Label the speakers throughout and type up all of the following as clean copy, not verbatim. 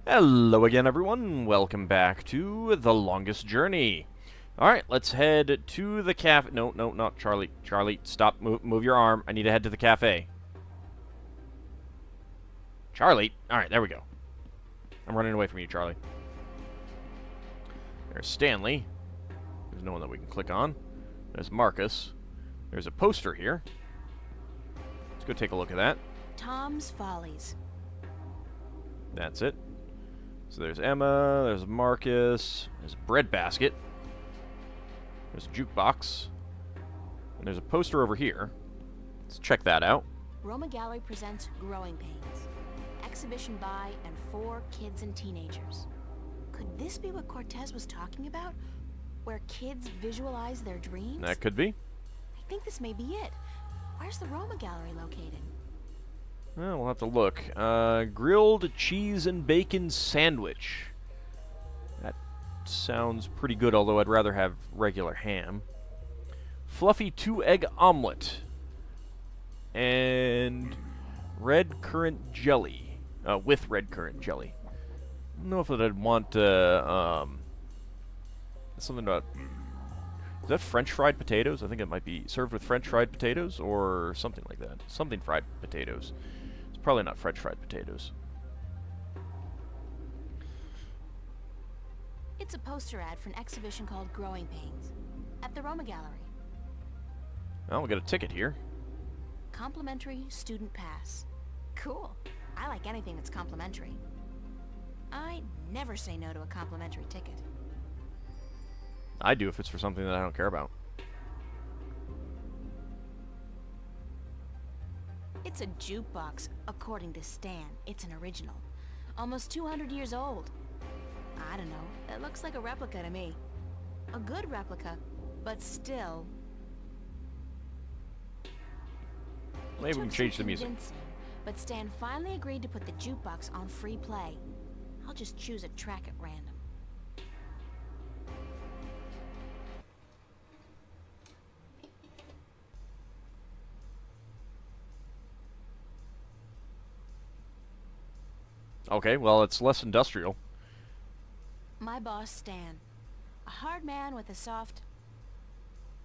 Speaker 1: Hello again, everyone. Welcome back to The Longest Journey. Alright, let's head to the cafe. No, not Charlie. Charlie, stop. Move your arm. I need to head to the cafe. Charlie. Alright, there we go. I'm running away from you, Charlie. There's Stanley. There's no one that we can click on. There's Marcus. There's a poster here. Let's go take a look at that.
Speaker 2: Tom's Follies.
Speaker 1: That's it. So there's Emma, there's Marcus, there's a bread basket, there's a jukebox, and there's a poster over here. Let's check that out.
Speaker 2: Roma Gallery presents Growing Pains. Exhibition by and for kids and teenagers. Could this be what Cortez was talking about? Where kids visualize their dreams?
Speaker 1: That could be.
Speaker 2: I think this may be it. Where's the Roma Gallery located?
Speaker 1: Well, we'll have to look. Grilled cheese and bacon sandwich. That sounds pretty good, although I'd rather have regular ham. Fluffy 2-egg omelet. And red currant jelly. With red currant jelly. I don't know if I'd want, something about... Is that French fried potatoes? I think it might be served with French fried potatoes or something like that. Something fried potatoes. It's probably not French fried potatoes.
Speaker 2: It's a poster ad for an exhibition called Growing Pains at the Roma Gallery.
Speaker 1: Well, we got a ticket here.
Speaker 2: Complimentary student pass. Cool. I like anything that's complimentary. I never say no to a complimentary ticket.
Speaker 1: I do if it's for something that I don't care about.
Speaker 2: It's a jukebox, according to Stan. It's an original. Almost 200 years old. I don't know. It looks like a replica to me. A good replica, but still...
Speaker 1: Maybe we can change the music.
Speaker 2: But Stan finally agreed to put the jukebox on free play. I'll just choose a track at random.
Speaker 1: Okay, well, it's less industrial.
Speaker 2: My boss, Stan. A hard man with a soft...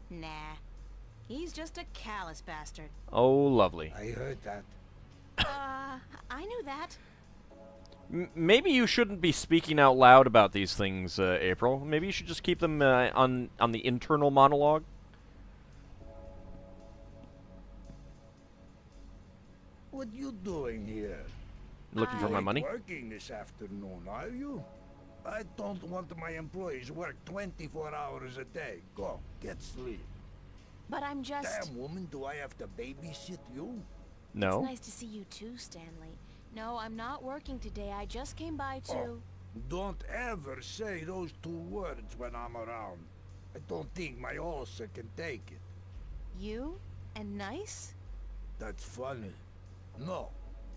Speaker 2: Nah. He's just a callous bastard.
Speaker 1: Oh, lovely.
Speaker 3: I heard that.
Speaker 2: I knew that.
Speaker 1: Maybe you shouldn't be speaking out loud about these things, April. Maybe you should just keep them on the internal monologue.
Speaker 3: What you doing here?
Speaker 1: Looking for my money?
Speaker 3: Working this afternoon, are you? I don't want my employees work 24 hours a day. Go, get sleep.
Speaker 2: But I'm just...
Speaker 3: Damn, woman, do I have to babysit you?
Speaker 1: No.
Speaker 2: It's nice to see you too, Stanley. No, I'm not working today. I just came by to...
Speaker 3: Oh, don't ever say those two words when I'm around. I don't think my ulcer can take it.
Speaker 2: You? And nice?
Speaker 3: That's funny. No,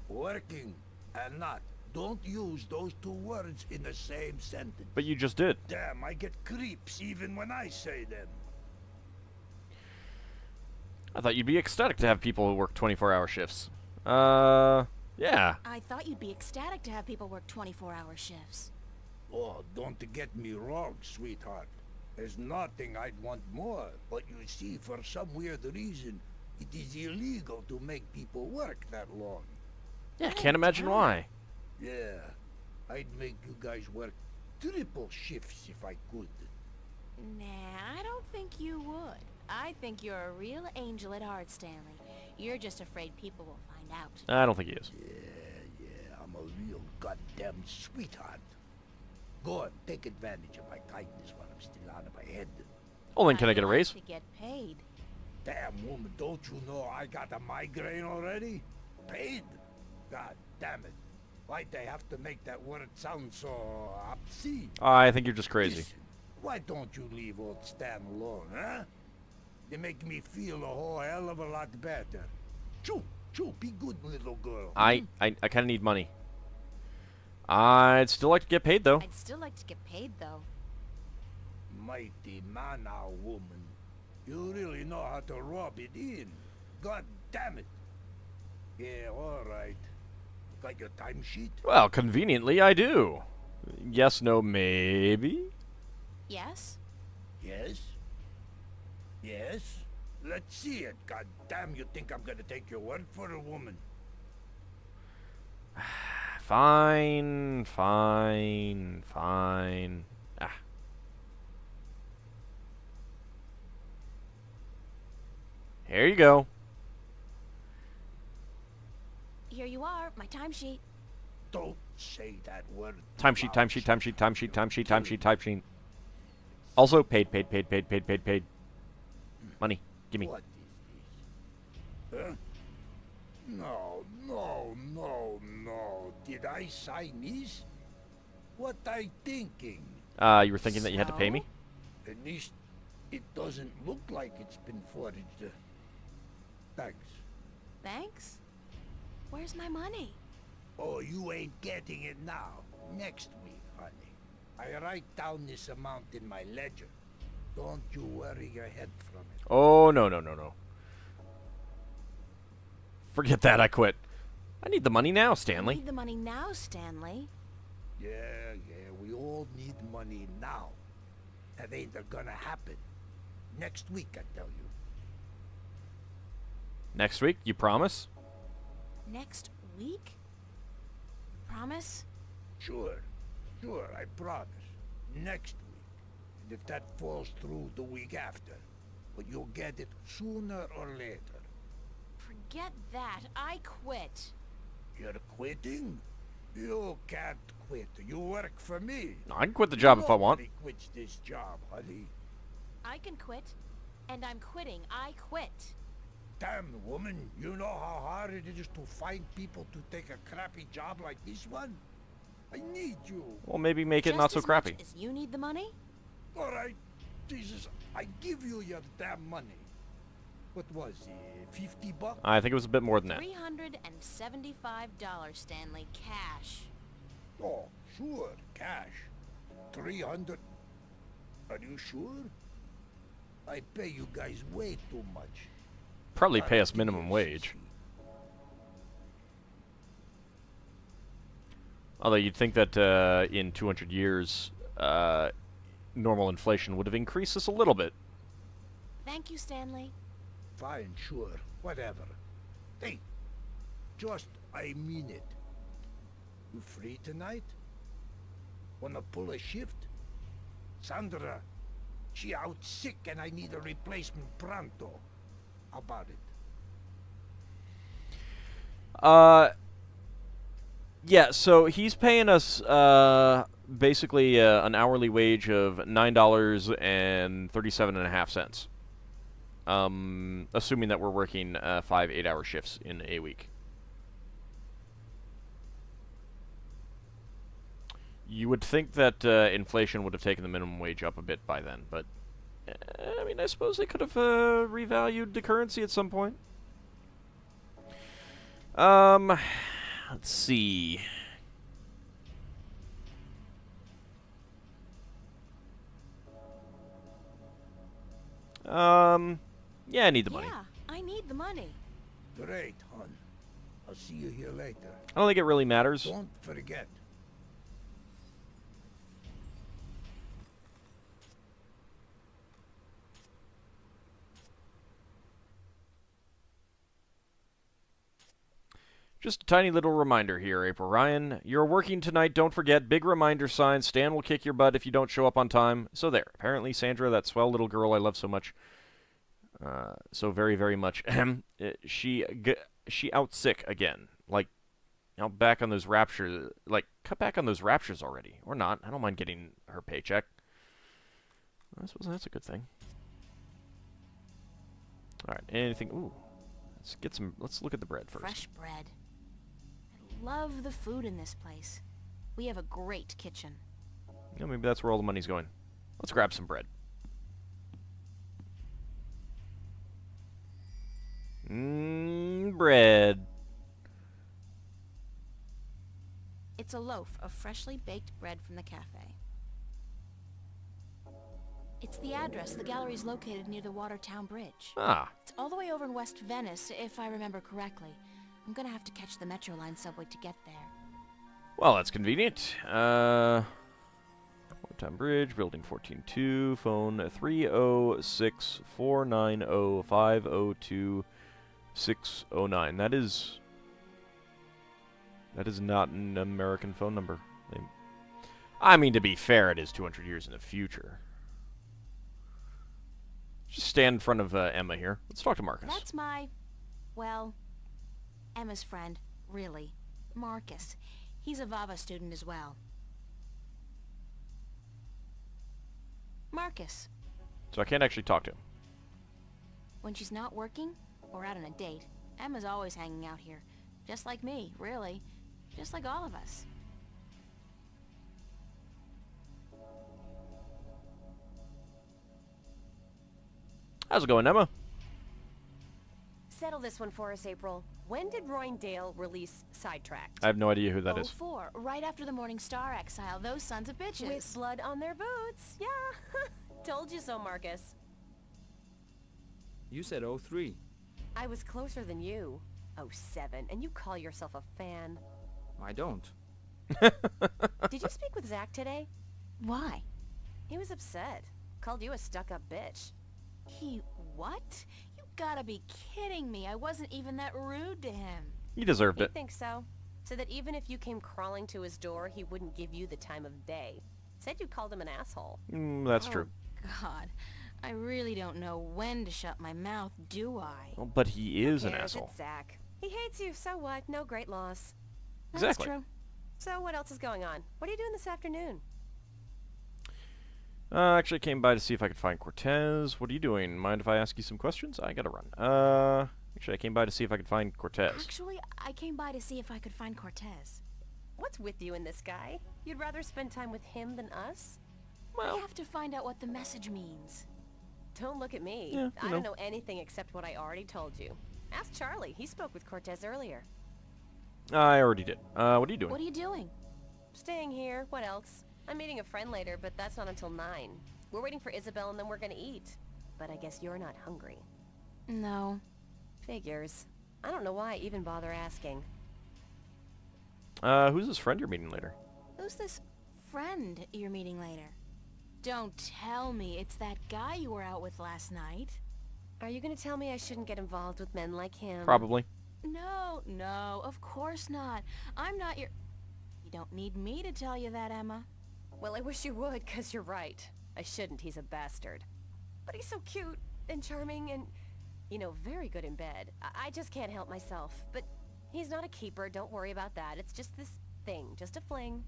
Speaker 3: working and not. Don't use those two words in the same sentence.
Speaker 1: But you just did.
Speaker 3: Damn, I get creeps even when I say them.
Speaker 1: I thought you'd be ecstatic to have people who work 24-hour shifts. Yeah.
Speaker 2: I thought you'd be ecstatic to have people work 24-hour shifts.
Speaker 3: Oh, don't get me wrong, sweetheart. There's nothing I'd want more, but you see, for some weird reason, it is illegal to make people work that long.
Speaker 1: Yeah, can't imagine why.
Speaker 3: Yeah, I'd make you guys work triple shifts if I could.
Speaker 2: Nah, I don't think you would. I think you're a real angel at heart, Stanley. You're just afraid people will find out.
Speaker 1: I don't think he is.
Speaker 3: Yeah, I'm a real goddamn sweetheart. Go on, take advantage of my kindness while I'm still out of my head.
Speaker 1: Oh, then can I get a
Speaker 2: I'd
Speaker 1: raise?
Speaker 2: like to get paid.
Speaker 3: Damn, woman, don't you know I got a migraine already? Paid? God damn it. Why'd they have to make that word sound so obscene?
Speaker 1: I think you're just crazy.
Speaker 3: Listen, why don't you leave old Stan alone, huh? They make me feel a whole hell of a lot better. Choo, be good, little girl.
Speaker 1: I kind of need money. I'd still like to get paid, though.
Speaker 2: I'd still like to get paid, though.
Speaker 3: Mighty man, now, woman. You really know how to rub it in. God damn it. Yeah, all right. Got your timesheet?
Speaker 1: Well, conveniently, I do. Yes, no, maybe?
Speaker 2: Yes?
Speaker 3: Yes? Yes? Let's see it. God damn, you think I'm gonna take your word for a woman?
Speaker 1: Fine, fine, fine. Ah. Here you go.
Speaker 2: Here you are, my timesheet.
Speaker 3: Don't say that word.
Speaker 1: Timesheet,
Speaker 3: loud,
Speaker 1: timesheet, timesheet,
Speaker 3: sweetheart.
Speaker 1: timesheet,
Speaker 3: You'll
Speaker 1: timesheet,
Speaker 3: kill
Speaker 1: timesheet,
Speaker 3: me.
Speaker 1: timesheet. Also, paid, paid, paid, paid, paid, paid, paid. Money, gimme.
Speaker 3: What is this? Huh? No, no, no, no. Did I sign this? What I thinking?
Speaker 1: You were thinking that you had to pay me?
Speaker 3: At least it doesn't look like it's been forged. Thanks.
Speaker 2: Thanks? Where's my money?
Speaker 3: Oh, you ain't getting it now. Next week, honey. I write down this amount in my ledger. Don't you worry your head from it.
Speaker 1: Oh, no, no, no, no. Forget that, I quit. I need the money now,
Speaker 2: I
Speaker 1: Stanley.
Speaker 2: need the money now, Stanley.
Speaker 3: Yeah, we all need money now. That ain't gonna happen. Next week, I tell you.
Speaker 1: Next week, you promise?
Speaker 2: Next week? Promise?
Speaker 3: Sure, I promise. Next week. And if that falls through, the week after. But you'll get it sooner or later.
Speaker 2: Forget that. I quit.
Speaker 3: You're quitting? You can't quit. You work for me.
Speaker 1: I can quit the job if I want.
Speaker 3: Nobody quits this job, honey.
Speaker 2: I can quit. And I'm quitting. I quit.
Speaker 3: Damn, woman, you know how hard it is to find people to take a crappy job like this one? I need you.
Speaker 1: Well, maybe make it
Speaker 2: Just
Speaker 1: not so
Speaker 2: as
Speaker 1: crappy.
Speaker 2: much as you need the money?
Speaker 3: All right, Jesus, I give you your damn money. What was it, 50 bucks?
Speaker 1: I think it was a bit more than that.
Speaker 2: $375, Stanley. Cash.
Speaker 3: Oh, sure, cash. 300. Are you sure? I pay you guys way too much.
Speaker 1: Probably pay
Speaker 3: Alright,
Speaker 1: us
Speaker 3: give me
Speaker 1: minimum
Speaker 3: your
Speaker 1: wage.
Speaker 3: CC.
Speaker 1: Although you'd think that in 200 years, normal inflation would have increased this a little bit.
Speaker 2: Thank you, Stanley.
Speaker 3: Fine, sure, whatever. Hey, just, I mean it. You free tonight? Wanna pull a shift? Sandra, she out sick and I need a replacement pronto. How about it?
Speaker 1: Yeah, so he's paying us basically an hourly wage of $9.37.50. Assuming that we're working 5 8-hour shifts in a week. You would think that inflation would have taken the minimum wage up a bit by then, but I mean, I suppose they could have revalued the currency at some point. Let's see. Yeah, I need the money.
Speaker 2: Yeah, I need the money.
Speaker 3: Great, hon. I'll see you here later.
Speaker 1: I don't think it really matters.
Speaker 3: Don't forget.
Speaker 1: Just a tiny little reminder here, April Ryan. You're working tonight, don't forget. Big reminder sign. Stan will kick your butt if you don't show up on time. So there. Apparently, Sandra, that swell little girl I love so much, so very, very much, she out sick again. Like, you know, back on those raptures. Like, cut back on those raptures already. Or not. I don't mind getting her paycheck. I suppose that's a good thing. All right. Anything? Ooh. Let's get some. Let's look at the bread first.
Speaker 2: Fresh bread. I love the food in this place. We have a great kitchen.
Speaker 1: Yeah, maybe that's where all the money's going. Let's grab some bread. Bread.
Speaker 2: It's a loaf of freshly baked bread from the cafe. It's the address. The gallery's located near the Watertown Bridge.
Speaker 1: Ah,
Speaker 2: It's all the way over in West Venice, if I remember correctly. I'm gonna have to catch the Metro Line subway to get there.
Speaker 1: Well, that's convenient. One time bridge, building 14-2, phone 306-490-502-609. That is not an American phone number. I mean, to be fair, it is 200 years in the future. Just stand in front of Emma here. Let's talk to Marcus.
Speaker 2: That's well, Emma's friend, really. Marcus. He's a Vava student as well. Marcus.
Speaker 1: So I can't actually talk to him.
Speaker 2: When she's not working, or out on a date, Emma's always hanging out here. Just like me, really. Just like all of us.
Speaker 1: How's it going, Emma?
Speaker 4: Settle this one for us, April. When did Roindale release Sidetracked?
Speaker 1: I have no idea who that is.
Speaker 2: 04, right after the Morning Star exile. Those sons of bitches.
Speaker 4: With blood on their boots. Yeah. Told you so, Marcus.
Speaker 5: You said 03.
Speaker 4: I was closer than you. 07, and you call yourself a fan.
Speaker 5: I don't.
Speaker 4: Did you speak with Zach today?
Speaker 2: Why?
Speaker 4: He was upset. Called you a stuck-up bitch.
Speaker 2: He what? You gotta be kidding me. I wasn't even that rude to him.
Speaker 1: He deserved
Speaker 4: He
Speaker 1: it.
Speaker 4: thinks so. So that even if you came crawling to his door, he wouldn't give you the time of day. Said you called him an asshole.
Speaker 1: That's true.
Speaker 2: God, I really don't know when to shut my mouth, do I?
Speaker 1: Well, but he is
Speaker 4: Who
Speaker 1: an
Speaker 4: cares?
Speaker 1: asshole.
Speaker 4: It's Zach. He hates you, so what? No great loss.
Speaker 1: Exactly.
Speaker 2: That's true.
Speaker 4: So what else is going on? What are you doing this afternoon?
Speaker 1: Actually, I came by to see if I could find Cortez. What are you doing? Mind if I ask you some questions? I gotta run. Actually, I came by to see if I could find Cortez.
Speaker 2: Actually, I came by to see if I could find Cortez.
Speaker 4: What's with you and this guy? You'd rather spend time with him than us?
Speaker 2: I have to find out what the message means.
Speaker 4: Don't look at me.
Speaker 1: Yeah,
Speaker 4: I don't know anything except what I already told you. Ask Charlie. He spoke with Cortez earlier.
Speaker 1: I already did. What are you doing?
Speaker 2: What are you doing?
Speaker 4: Staying here. What else? I'm meeting a friend later, but that's not until 9. We're waiting for Isabel and then we're gonna eat. But I guess you're not hungry.
Speaker 2: No.
Speaker 4: Figures. I don't know why I even bother asking.
Speaker 1: Who's this friend you're meeting later?
Speaker 2: Who's this friend you're meeting later? Don't tell me it's that guy you were out with last night.
Speaker 4: Are you gonna tell me I shouldn't get involved with men like him?
Speaker 1: Probably.
Speaker 2: No, of course not. I'm not your... You don't need me to tell you that, Emma.
Speaker 4: Well, I wish you would, 'cause you're right. I shouldn't, he's a bastard. But he's so cute and charming and, you know, very good in bed. I just can't help myself. But he's not a keeper, don't worry about that. It's just this thing, just a fling.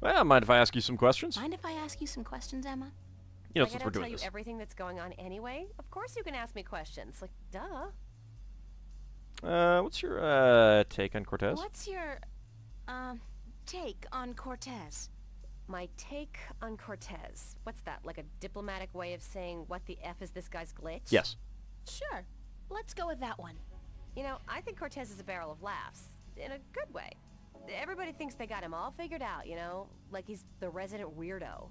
Speaker 1: Well, mind if I ask you some questions?
Speaker 2: Mind if I ask you some questions, Emma?
Speaker 1: You know,
Speaker 4: Like, I
Speaker 1: since we're
Speaker 4: don't tell
Speaker 1: doing
Speaker 4: you
Speaker 1: this.
Speaker 4: everything that's going on anyway. Of course you can ask me questions. Like, duh.
Speaker 1: What's your, take on Cortez?
Speaker 2: What's your, take on Cortez?
Speaker 4: My take on Cortez. What's that, like a diplomatic way of saying what the F is this guy's glitch?
Speaker 1: Yes.
Speaker 2: Sure. Let's go with that one.
Speaker 4: You know, I think Cortez is a barrel of laughs. In a good way. Everybody thinks they got him all figured out, you know? Like he's the resident weirdo.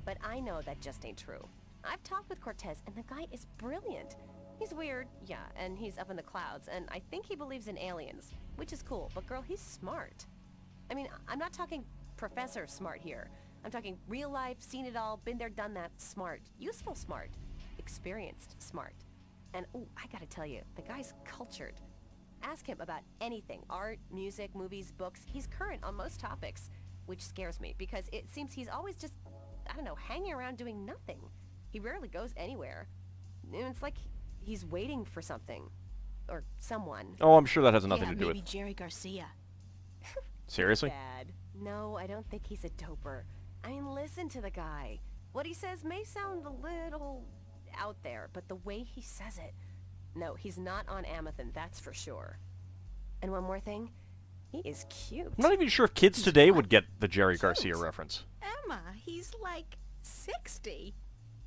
Speaker 4: But I know that just ain't true. I've talked with Cortez, and the guy is brilliant. He's weird, yeah, and he's up in the clouds, and I think he believes in aliens, which is cool. But girl, he's smart. I mean, I'm not talking professor smart here. I'm talking real life, seen it all, been there, done that, smart. Useful smart. Experienced smart. And, ooh, I gotta tell you, the guy's cultured. Ask him about anything. Art, music, movies, books. He's current on most topics, which scares me because it seems he's always just, I don't know, hanging around doing nothing. He rarely goes anywhere. And it's like he's waiting for something. Or someone.
Speaker 1: Oh, I'm sure that has nothing
Speaker 2: Yeah,
Speaker 1: to do
Speaker 2: maybe
Speaker 1: with...
Speaker 2: Jerry Garcia.
Speaker 1: Seriously?
Speaker 4: Bad. No, I don't think he's a doper. I mean, listen to the guy. What he says may sound a little out there, but the way he says it... No, he's not on Amethyst, that's for sure. And one more thing, he is cute.
Speaker 1: I'm not even sure if kids today
Speaker 2: what?
Speaker 1: would get the Jerry
Speaker 2: Cute.
Speaker 1: Garcia reference.
Speaker 2: Emma, he's like 60.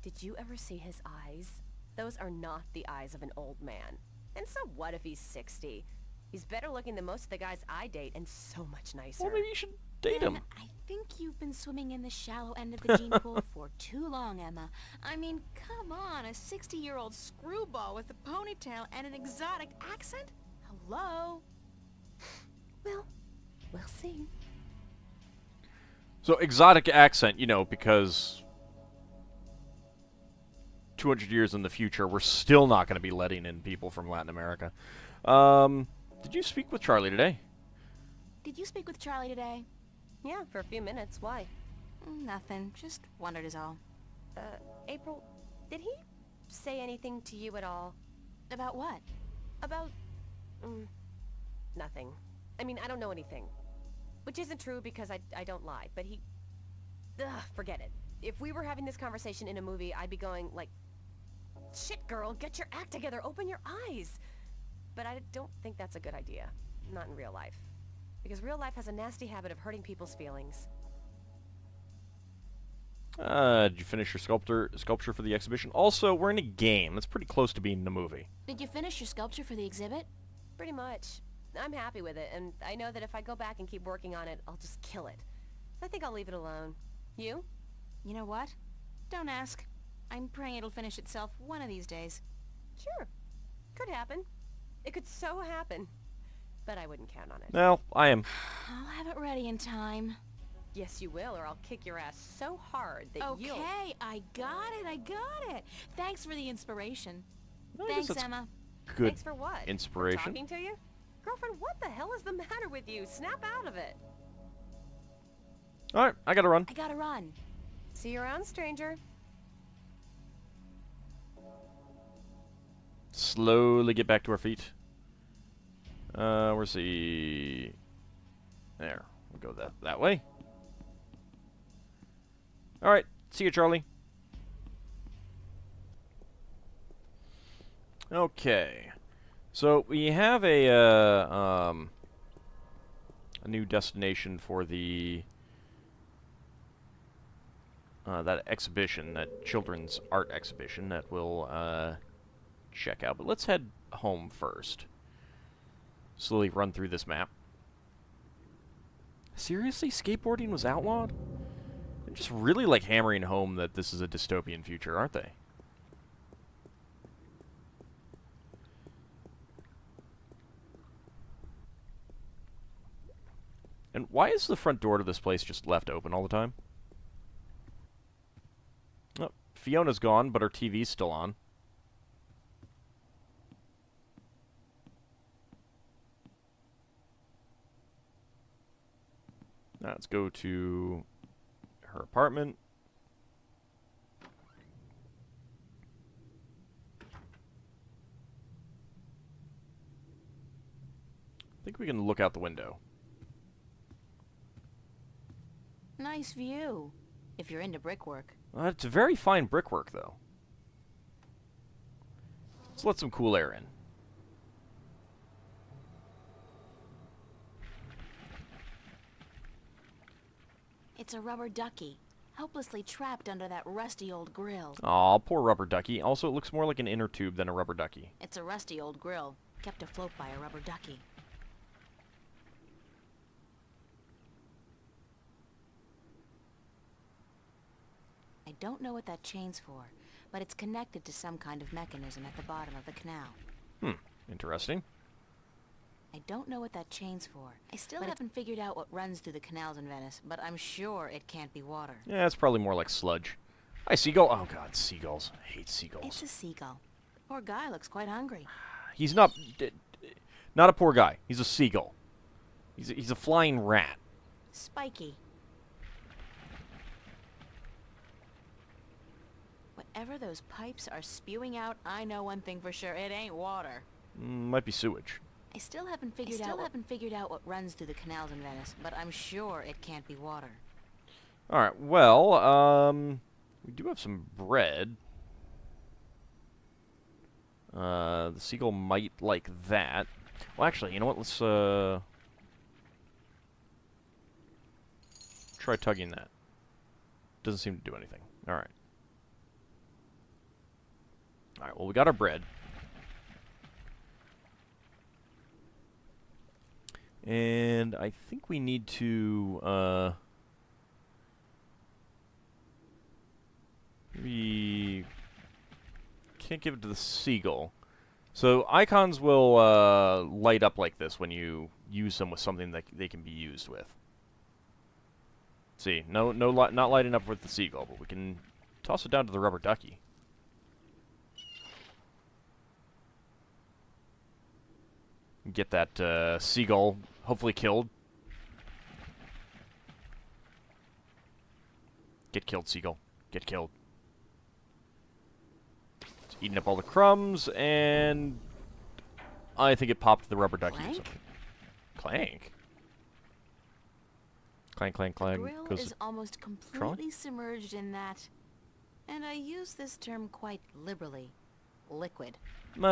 Speaker 4: Did you ever see his eyes? Those are not the eyes of an old man. And so what if he's 60? He's better looking than most of the guys I date and so much nicer.
Speaker 1: Well, maybe you should date
Speaker 2: Then
Speaker 1: him.
Speaker 2: I think you've been swimming in the shallow end of the gene pool for too long, Emma. I mean, come on, a 60-year-old screwball with a ponytail and an exotic accent? Hello?
Speaker 4: Well, we'll see.
Speaker 1: So, exotic accent, you know, because 200 years in the future, we're still not going to be letting in people from Latin America. Did you speak with Charlie today?
Speaker 2: Did you speak with Charlie today?
Speaker 4: Yeah, for a few minutes. Why?
Speaker 2: Nothing. Just wondered is all.
Speaker 4: April, did he say anything to you at all?
Speaker 2: About what?
Speaker 4: About... nothing. I mean, I don't know anything. Which isn't true because I don't lie, but he... Ugh, forget it. If we were having this conversation in a movie, I'd be going, like... Shit, girl, get your act together, open your eyes! But I don't think that's a good idea. Not in real life. Because real life has a nasty habit of hurting people's feelings.
Speaker 1: Did you finish your sculpture for the exhibition? Also, we're in a game. That's pretty close to being in a movie.
Speaker 2: Did you finish your sculpture for the exhibit?
Speaker 4: Pretty much. I'm happy with it, and I know that if I go back and keep working on it, I'll just kill it. So I think I'll leave it alone. You?
Speaker 2: You know what? Don't ask. I'm praying it'll finish itself one of these days.
Speaker 4: Sure. Could happen. It could so happen. But I wouldn't count on it.
Speaker 1: Well, I am.
Speaker 2: I'll have it ready in time.
Speaker 4: Yes, you will, or I'll kick your ass so hard that you'll...
Speaker 2: Okay, I got it. Thanks for the inspiration.
Speaker 1: Well, I guess
Speaker 2: Thanks,
Speaker 1: that's
Speaker 2: Emma.
Speaker 1: good
Speaker 4: Thanks for what?
Speaker 1: inspiration.
Speaker 4: For talking to you? Girlfriend, what the hell is the matter with you? Snap out of it.
Speaker 1: Alright, I gotta run.
Speaker 2: I gotta run.
Speaker 4: See you around, stranger.
Speaker 1: Slowly get back to our feet. Where's the... There. We'll go that way. Alright, see you, Charlie. Okay. So, we have a new destination for the... that exhibition, that children's art exhibition that we'll, check out. But let's head home first. Slowly run through this map. Seriously? Skateboarding was outlawed? They're just really, like, hammering home that this is a dystopian future, aren't they? And why is the front door to this place just left open all the time? Oh, Fiona's gone, but her TV's still on. Now let's go to her apartment. I think we can look out the window.
Speaker 2: Nice view, if you're into brickwork.
Speaker 1: It's very fine brickwork, though. Let's let some cool air in.
Speaker 2: It's a rubber ducky, helplessly trapped under that rusty old grill.
Speaker 1: Aw, poor rubber ducky. Also, it looks more like an inner tube than a rubber ducky.
Speaker 2: It's a rusty old grill, kept afloat by a rubber ducky. I don't know what that chain's for, but it's connected to some kind of mechanism at the bottom of the canal.
Speaker 1: Interesting.
Speaker 2: I don't know what that chain's for. I still haven't figured out what runs through the canals in Venice, but I'm sure it can't be water.
Speaker 1: Yeah, it's probably more like sludge. Hi, seagull. Oh, God, seagulls. I hate seagulls.
Speaker 2: It's a seagull. Poor guy looks quite hungry.
Speaker 1: He's not a poor guy. He's a seagull. He's a flying rat.
Speaker 2: Spiky. Whatever those pipes are spewing out, I know one thing for sure. It ain't water.
Speaker 1: Might be sewage.
Speaker 2: I still haven't figured out what runs through the canals in Venice, but I'm sure it can't be water.
Speaker 1: Alright, well, we do have some bread. The seagull might like that. Well, actually, you know what? Let's, try tugging that. Doesn't seem to do anything. Alright. Alright, well, we got our bread. And I think we need to, we can't give it to the seagull. So icons will light up like this when you use them with something that they can be used with. See, not lighting up with the seagull, but we can toss it down to the rubber ducky. Get that seagull hopefully killed. Get killed, seagull. Get killed. It's eating up all the crumbs, and I think it popped the rubber ducky or
Speaker 2: Clank?
Speaker 1: something. Clank. Clank, clank, clank.
Speaker 2: Grill
Speaker 1: Goes
Speaker 2: is almost completely submerged in that, and I use this term quite liberally, liquid.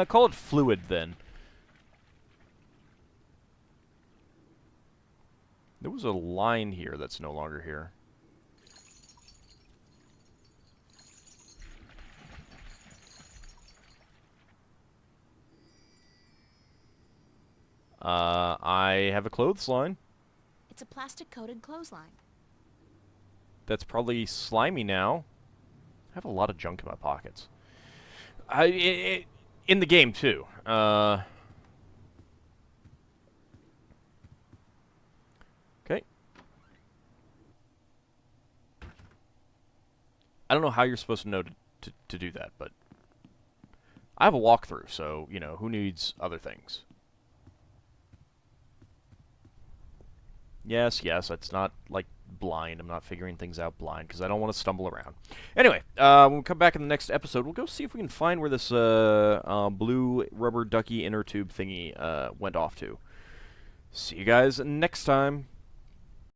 Speaker 1: call it fluid, then. There was a line here that's no longer here. I have a clothes line.
Speaker 2: It's a plastic-coated clothesline.
Speaker 1: That's probably slimy now. I have a lot of junk in my pockets. In the game, too. Okay. I don't know how you're supposed to know to do that, but I have a walkthrough, so, you know, who needs other things? Yes, it's not, like, blind. I'm not figuring things out blind, because I don't want to stumble around. Anyway, when we come back in the next episode, we'll go see if we can find where this blue rubber ducky inner tube thingy went off to. See you guys next time.